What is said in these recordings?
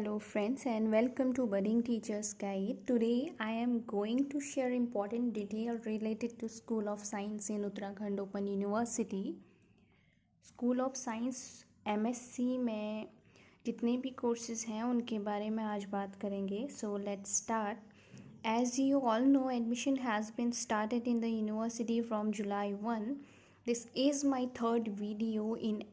Hello friends and welcome to Budding Teachers Guide. Today I am going to share important detail related to School of Science in Uttarakhand Open University. School of Science MSc में जितने भी courses हैं उनके बारे में आज बात करेंगे. So let's start. As you all know, admission has been started in the university from July 1. This is my third video in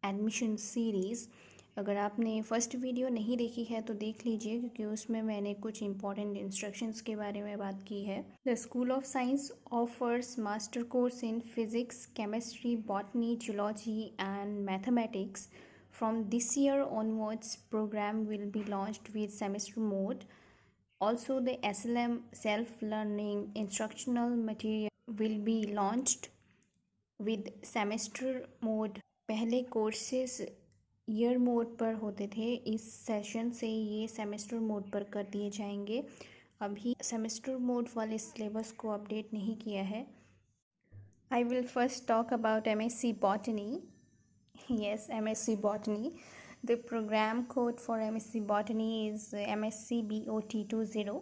admission series. अगर आपने फर्स्ट वीडियो नहीं देखी है तो देख लीजिए क्योंकि उसमें मैंने कुछ इंपॉर्टेंट इंस्ट्रक्शंस के बारे में बात की है. The school of science offers master course in physics, chemistry, botany, zoology and mathematics. From this year onwards, program will be launched with semester mode. Also, the SLM self-learning instructional material will be launched with semester mode. पहले courses year mode पर होते थे, इस session से ये semester mode पर कर दिए जाएंगे. अभी सेमेस्टर मोड वाले सिलेबस को अपडेट नहीं किया है. I will first talk about MSc botany. Yes, MSc Botany. The program code for MSc Botany is MSc BOT20.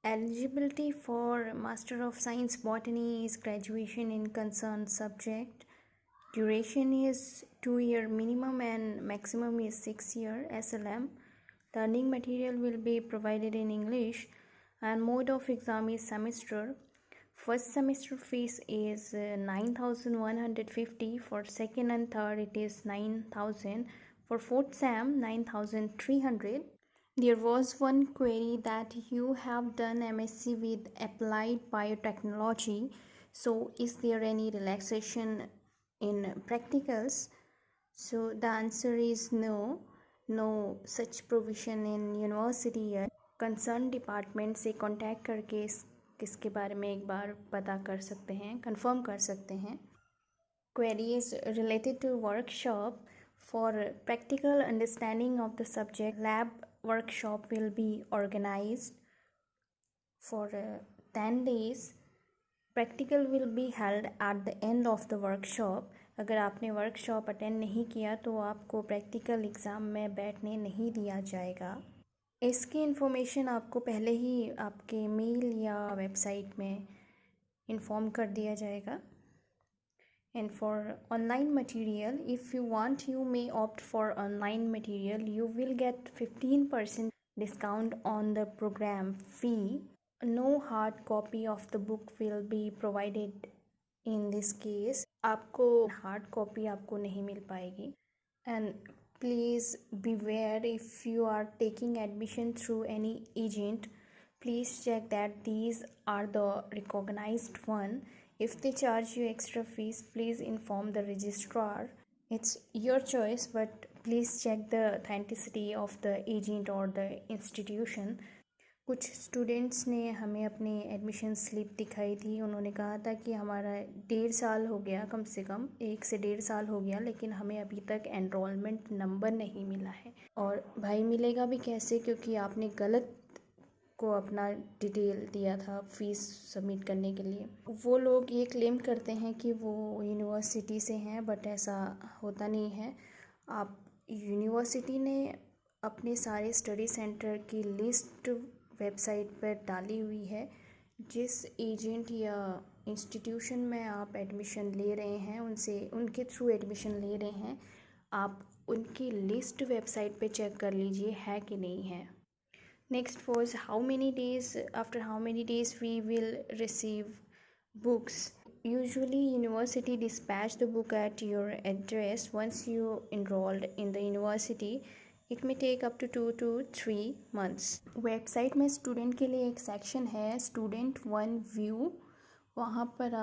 Eligibility for Master of Science Botany is graduation in concerned subject. Duration is 2-year minimum and maximum is 6-year SLM. Learning material will be provided in English and mode of exam is semester. First semester fees is 9,150. For second and third it is 9,000. For fourth sem 9,300. There was one query that you have done MSc with applied biotechnology. So is there any relaxation in practicals? So the answer is no such provision in university yet. Concerned department से contact करके इसके बारे में एक बार पता कर सकते हैं, कंफर्म कर सकते हैं. Queries related to workshop. For practical understanding of the subject, lab workshop will be organized for 10 days. Practical will be held at the end of the workshop. अगर आपने वर्कशॉप अटेंड नहीं किया तो आपको प्रैक्टिकल एग्ज़ाम में बैठने नहीं दिया जाएगा. इसकी इन्फॉर्मेशन आपको पहले ही आपके मेल या वेबसाइट में इन्फॉर्म कर दिया जाएगा. And for online material, if you want you may opt for online material. You will get 15% discount on the program fee. No hard copy of the book will be provided in this case. आपको hard copy आपको नहीं मिल पाएगी. And please beware, if you are taking admission through any agent, please check that these are the recognized one. If they charge you extra fees, please inform the registrar. It's your choice, but please check the authenticity of the agent or the institution. कुछ students ने हमें अपनी admission slip दिखाई थी. उन्होंने कहा था कि हमारा 1.5 साल हो गया, कम से कम 1 से 1.5 साल हो गया, लेकिन हमें अभी तक एनरोलमेंट नंबर नहीं मिला है. और भाई मिलेगा भी कैसे, क्योंकि आपने गलत को अपना डिटेल दिया था फ़ीस सबमिट करने के लिए. वो लोग ये क्लेम करते हैं कि वो यूनिवर्सिटी से हैं, बट ऐसा होता नहीं है. आप यूनिवर्सिटी ने अपने सारे स्टडी सेंटर की लिस्ट वेबसाइट पर डाली हुई है. जिस एजेंट या इंस्टीट्यूशन में आप एडमिशन ले रहे हैं, उनके थ्रू एडमिशन ले रहे हैं, आप उनकी लिस्ट वेबसाइट पे चेक कर लीजिए है कि नहीं है. Next was after how many days we will receive books. Usually university dispatch the book at your address once you enrolled in the university. It may take up to 2 to 3 months. Website में student के लिए एक section है student one view. वहाँ पर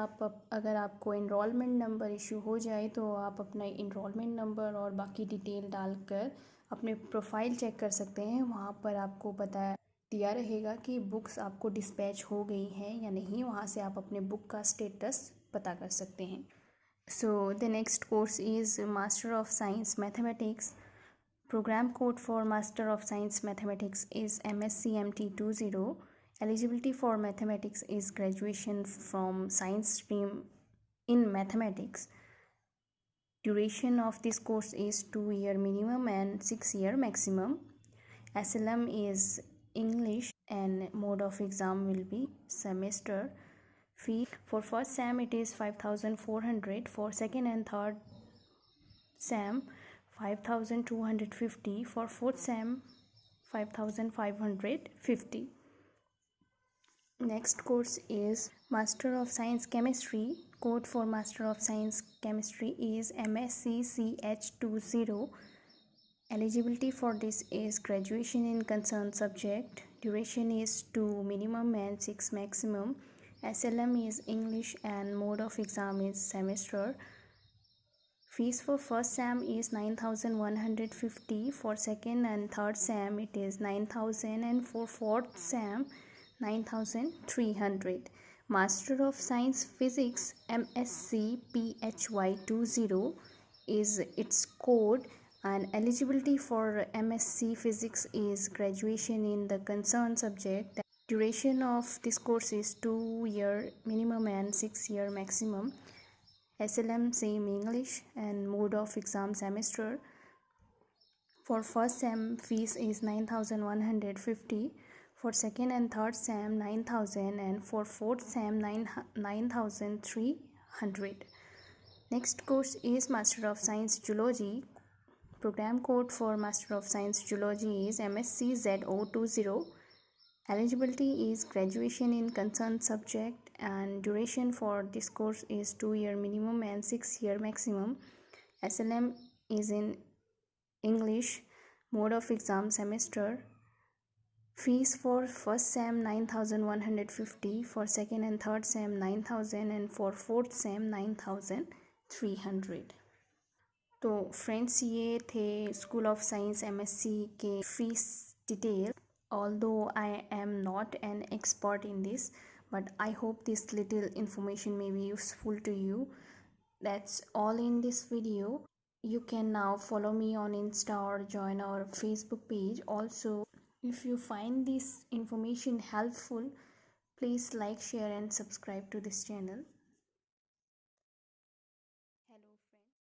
अगर आपको enrolment number issue हो जाए तो आप अपना इनरोलमेंट नंबर और बाकी डिटेल डालकर अपने प्रोफाइल चेक कर सकते हैं. वहाँ पर आपको बता दिया रहेगा कि बुक्स आपको डिस्पैच हो गई हैं या नहीं. वहाँ से आप अपने बुक का स्टेटस पता कर सकते हैं. So the next course is master of science mathematics. Program code for Master of Science Mathematics is MSc MT20. Eligibility for mathematics is graduation from science stream in mathematics. Duration of this course is 2-year minimum and 6-year maximum. SLM is English and mode of exam will be semester. Fee for first SAM it is 5,400, for second and third SAM 5,250, for fourth SAM 5,550. Next course is Master of Science Chemistry. Code for Master of Science Chemistry is MSc CH20. Eligibility for this is graduation in concerned subject. Duration is 2 minimum and 6 maximum. SLM is English and mode of exam is semester. Fees for first SAM is 9,150, for second and third SAM it is 9,000, and for fourth SAM 9,300. Master of Science Physics MSc PHY20 is its code, and eligibility for MSc Physics is graduation in the concerned subject. The duration of this course is 2-year minimum and 6-year maximum. SLM same English and mode of exam semester. For first SAM fees is 9,150, for second and third SAM 9,000, and for fourth SAM 9,300. Next course is Master of Science Geology. Program code for Master of Science Geology is MSc ZO20. Eligibility is graduation in concerned subject, and duration for this course is 2-year minimum and 6-year maximum. SLM is in English, mode of exam semester. Fees for first SAM 9,150, for second and third SAM 9,000, and for fourth SAM 9,300. तो friends ये थे school of science MSc के fees detail. Although I am not an expert in this, but I hope this little information may be useful to you. That's all in this video. You can now follow me on Insta or join our Facebook page. Also, if you find this information helpful, please like, share and subscribe to this channel.